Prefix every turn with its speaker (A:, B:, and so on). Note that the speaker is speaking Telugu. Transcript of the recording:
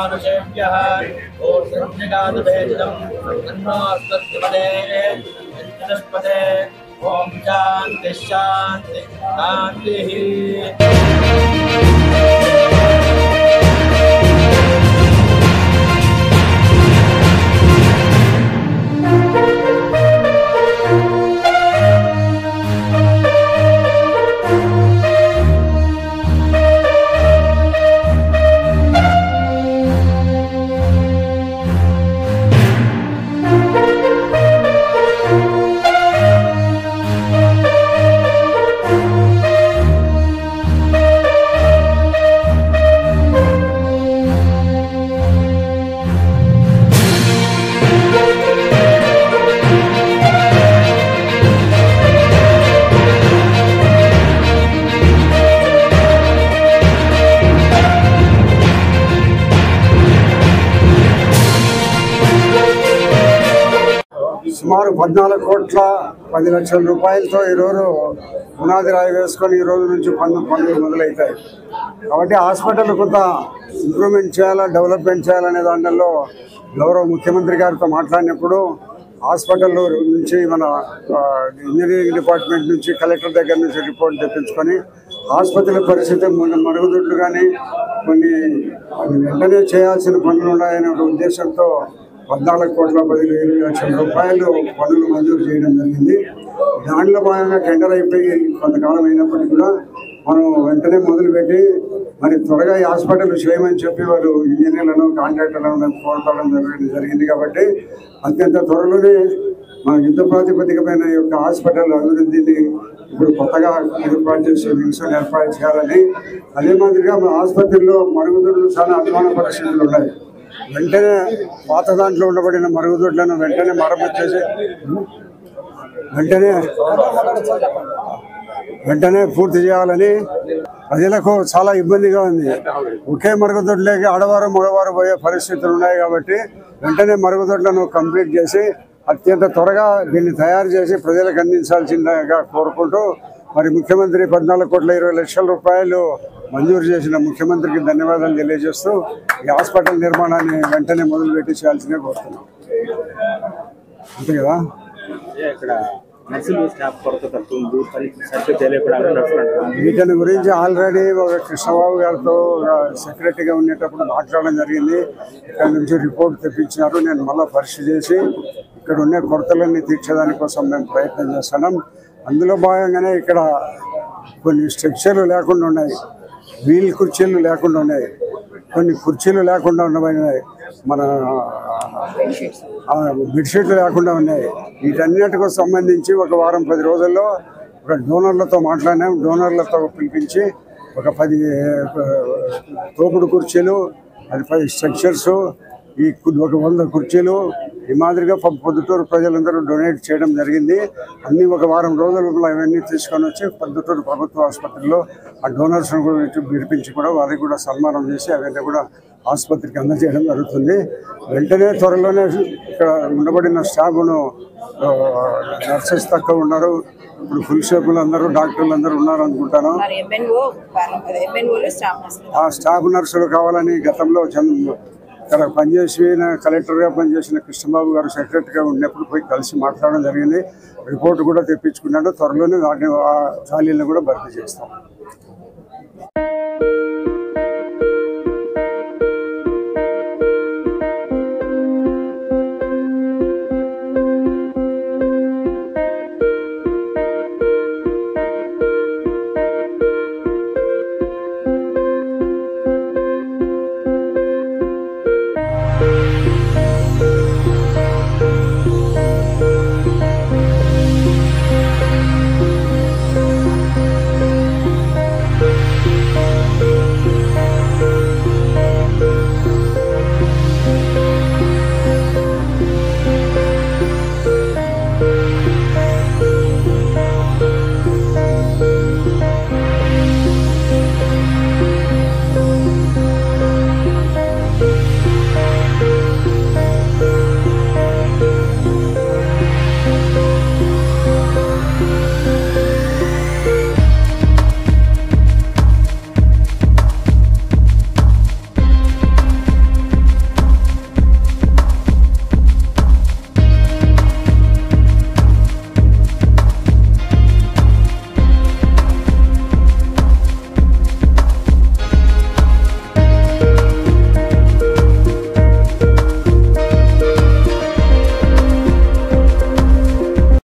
A: मानुषेभ्यः ऊर्ध्वगादभेदं अन्नोऽस्तद्युपदे यज्ञस्पदे ओम शांति शांति शांति।
B: సుమారు 14,10,00,00,000 రూపాయలతో ఈరోజు పునాది రాయి వేసుకొని ఈ రోజు నుంచి పనులు మొదలవుతాయి. కాబట్టి హాస్పిటల్ కొంత ఇంప్రూవ్మెంట్ చేయాలా, డెవలప్మెంట్ చేయాలనే దాంట్లో గౌరవ ముఖ్యమంత్రి గారితో మాట్లాడినప్పుడు హాస్పిటల్ నుంచి మన ఇంజనీరింగ్ డిపార్ట్మెంట్ నుంచి కలెక్టర్ దగ్గర నుంచి రిపోర్ట్ తెప్పించుకొని ఆసుపత్రి పరిస్థితి మరుగుదొడ్లు కానీ కొన్ని వెంటనే చేయాల్సిన పనులు ఉన్నాయనే ఒక ఉద్దేశంతో 14,10,20,00,000 రూపాయలు పనులు మంజూరు చేయడం జరిగింది. దాంట్లో భాగంగా టెండర్ అయిపోయి కొంతకాలం అయినప్పటికీ కూడా మనం వెంటనే మొదలుపెట్టి మరి త్వరగా ఈ హాస్పిటల్ చేయమని చెప్పి వారు ఇంజనీర్లను కాంట్రాక్టర్లను కోరడం జరిగింది. కాబట్టి అత్యంత త్వరలోనే మన యుద్ధ ప్రాతిపదికమైన యొక్క హాస్పిటల్ అభివృద్ధిని ఇప్పుడు కొత్తగా ఏర్పాటు చేసే వింగ్స్ని ఏర్పాటు చేయాలని, అదే మాదిరిగా మన ఆసుపత్రిలో మరుగుదొడ్లు చాలా అధ్వాన పరిస్థితులు ఉన్నాయి. వెంటనే పాత దాంట్లో ఉండబడిన మరుగుదొడ్లను వెంటనే మరమ్మతు చేసి వెంటనే పూర్తి చేయాలని. ప్రజలకు చాలా ఇబ్బందిగా ఉంది. ఒకే మరుగుదొడ్లేకి ఆడవారు మగవారు పోయే పరిస్థితులు ఉన్నాయి. కాబట్టి వెంటనే మరుగుదొడ్లను కంప్లీట్ చేసి అత్యంత త్వరగా దీన్ని తయారు చేసి ప్రజలకు అందించాల్సిందిగా కోరుకుంటూ మరి ముఖ్యమంత్రి 14,20,00,000 రూపాయలు మంజూరు చేసిన ముఖ్యమంత్రికి ధన్యవాదాలు తెలియజేస్తూ ఈ హాస్పిటల్ నిర్మాణాన్ని వెంటనే మొదలుపెట్టి చేయాల్సిందిగా కోరుతున్నాం. అంతే కదా. వీటిని గురించి ఆల్రెడీ ఒక కృష్ణబాబు గారితో సెక్రటరీగా ఉండేటప్పుడు మాట్లాడడం జరిగింది. ఇక్కడ నుంచి రిపోర్ట్ తెప్పించినారు. నేను మళ్ళీ పరిశీలి చేసి ఇక్కడ ఉండే కొరతలన్నీ తీర్చడానికి కోసం మేము ప్రయత్నం చేస్తున్నాం. అందులో భాగంగానే ఇక్కడ కొన్ని స్ట్రక్చర్లు లేకుండా ఉన్నాయి, వీల్ కుర్చీలు లేకుండా ఉన్నాయి, కొన్ని కుర్చీలు లేకుండా ఉన్నాయి, మన బెడ్షీట్లు లేకుండా ఉన్నాయి. వీటన్నిటికి సంబంధించి ఒక వారం 10 రోజుల్లో ఒక డోనర్లతో మాట్లాడినాం. డోనర్లతో పిలిపించి ఒక 10 తోపుడు కుర్చీలు, అది 10 స్ట్రక్చర్స్, ఈ ఒక 100 కుర్చీలు ఈ మాదిరిగా పొద్దుటూరు ప్రజలందరూ డొనేట్ చేయడం జరిగింది. అన్నీ ఒక వారం రోజుల్లో అవన్నీ తీసుకొని వచ్చి పొద్దుటూరు ప్రభుత్వ ఆసుపత్రిలో ఆ డోనర్స్ను కూడా పిలిపించి కూడా వారికి కూడా సన్మానం చేసి అవన్నీ కూడా ఆసుపత్రికి అందజేయడం జరుగుతుంది. వెంటనే త్వరలోనే ఇక్కడ ఉండబడిన స్టాఫ్ను నర్సెస్ తక్కువ ఉన్నారు, ఇప్పుడు ఫుల్ షేపులు అందరూ డాక్టర్లు అందరూ ఉన్నారు అనుకుంటాను. ఆ స్టాఫ్ నర్సులు కావాలని గతంలో ఇక్కడ పనిచేసిన కలెక్టర్గా పనిచేసిన కృష్ణబాబు గారు సెక్రటరీగా ఉన్నప్పుడు పోయి కలిసి మాట్లాడడం జరిగింది. రిపోర్ట్ కూడా తెప్పించుకున్నాడు. త్వరలోనే వాటిని ఖాళీలను కూడా భర్తీ చేస్తాం.